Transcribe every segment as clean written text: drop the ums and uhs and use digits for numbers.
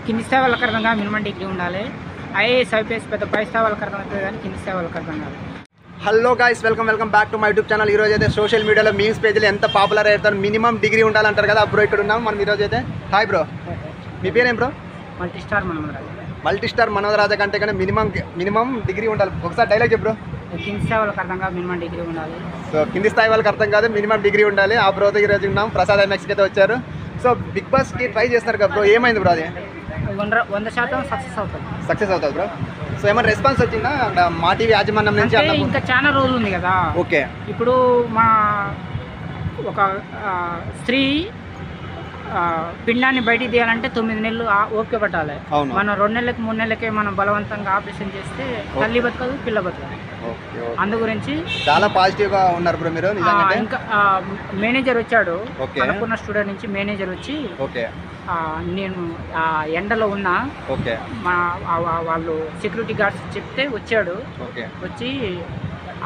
కింది స్థాయి వాళ్ళకి అర్థం కాదు, మినిమం డిగ్రీ ఉండాలి. ఐఏఎస్ ఐపీఎస్ పెద్ద పై స్థాయి వాళ్ళకి అర్థం అవుతుంది కానీ కింది స్థాయి వాళ్ళకి అర్థం కాదు. Hello guys, welcome back to my YouTube channel. ఈరోజు అయితే సోషల్ మీడియాలో మీమ్స్ పేజీలు ఎంత పాపులర్ అవుతారు, మినిమం డిగ్రీ ఉండాలంటారు కదా. బ్రో ఇక్కడ ఉన్నాం మనం ఈరోజు అయితే. హాయ్ బ్రో, మీ పేరేం బ్రో? మల్టీస్టార్ మనోహరాజా. మల్టీస్టార్ మనోహరాజా కంటే కానీ మినిమం డిగ్రీ ఉండాలి. ఒకసారి డైలాగ్ చెప్పు బ్రో. కింది స్థాయి వాళ్ళకి అర్థం కాదు, మినిమం డిగ్రీ ఉండాలి. సో కింది స్థాయి వాళ్ళకి అర్థం కాదు, మినిమం డిగ్రీ ఉండాలి. ఆ బ్రోతో ఈరోజు ఉన్నాం. ప్రసాద్ ఎంఎక్స్కి అయితే వచ్చారు. సో బిగ్ బాస్కి ట్రై చేస్తున్నారు కదా బ్రో, ఏమైంది బ్రో? అది 100% సక్సెస్ అవుతుంది. సక్సెస్ అవుతుంది బ్రో. సో ఏమైనా రెస్పాన్స్ వచ్చిందా మా టీవీ యాజమాన్యం నుంచి? ఇంకా చాలా రోజులు ఉంది కదా. ఓకే, ఇప్పుడు మా ఒక స్త్రీ పిండాన్ని బయటికి తీయాలంటే 9 నెలలు ఓపిక పట్టాలి. మనం 2 నెలలకి 3 నెలలకే మనం బలవంతంగా ఆపరేషన్ చేస్తే తల్లి బతకదు, పిల్ల బతకదు. అందు గురించి చాలా పాజిటివ్ గా ఉన్నారు బ్రో మీరు. ఇంకా మేనేజర్ వచ్చాడు, అనుకున్న స్టూడెంట్ నుంచి మేనేజర్ వచ్చి నేను ఎండలో ఉన్నా, వాళ్ళు సెక్యూరిటీ గార్డ్స్ చెప్తే వచ్చాడు. వచ్చి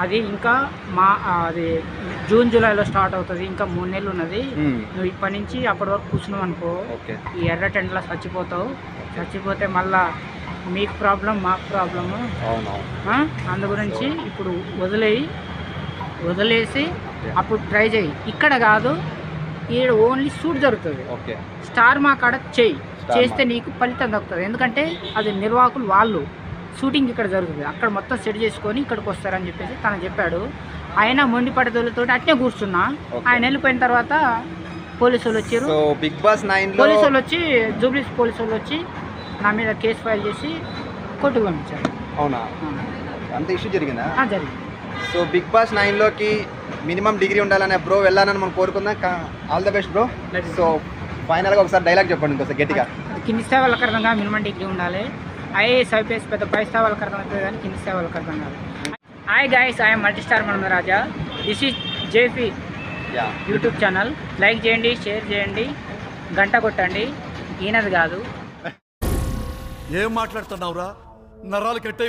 అది ఇంకా అది జూన్ జూలైలో స్టార్ట్ అవుతుంది, ఇంకా 3 నెలలు ఉన్నది. నువ్వు ఇప్పటి నుంచి అప్పటి వరకు కూర్చున్నావు అనుకో, ఈ ఎర్ర టెంట్లో చచ్చిపోతావు. చచ్చిపోతే మళ్ళా మీకు ప్రాబ్లం, మాకు ప్రాబ్లము. అందు గురించి ఇప్పుడు వదిలేసి అప్పుడు ట్రై చేయి. ఇక్కడ కాదు, ఈడ ఓన్లీ షూట్ జరుగుతుంది. స్టార్ మా కాడ చేస్తే నీకు ఫలితం దక్కుతుంది. ఎందుకంటే అది నిర్వాహకులు వాళ్ళు, షూటింగ్ ఇక్కడ జరుగుతుంది, అక్కడ మొత్తం సెట్ చేసుకొని ఇక్కడికి వస్తారని చెప్పేసి తను చెప్పాడు. ఆయన మొండి పట్టుదలతో అట్నే కూర్చున్నా. ఆయన వెళ్ళిపోయిన తర్వాత పోలీసు వాళ్ళు వచ్చారు. బిగ్ బాస్ 9 పోలీసు వాళ్ళు వచ్చి, జూబ్లీ పోలీసు వాళ్ళు వచ్చి నా మీద కేసు ఫైల్ చేసి కోర్టుకు పంపించారు. అవునా? అంత ఇష్యూ జరిగిందా? జరిగింది. సో బిగ్ బాస్ 9లోకి మినిమం డిగ్రీ ఉండాలనే బ్రో వెళ్ళాలని మనం కోరుకుందాం. All the best bro. So ఫైనల్గా ఒకసారి డైలాగ్ చెప్పండి ఇంకోసారి గట్టిగా. కింది స్థాయి వాళ్ళకి అర్థం కాదు, మినిమం డిగ్రీ ఉండాలి. ఐఏఎస్ ఐపీఎస్ పెద్ద పై స్థాయి వాళ్ళకి అర్థం అవుతుంది కానీ కింది స్థాయి వాళ్ళకి అర్థం కాదు. Hi guys, I'm multistar Manoharaja. This is JP YouTube channel. Like చేయండి, షేర్ చేయండి, గంట కొట్టండి. ఈయనది కాదు. ఏం మాట్లాడుతున్నావురా? నరాలు కట్టే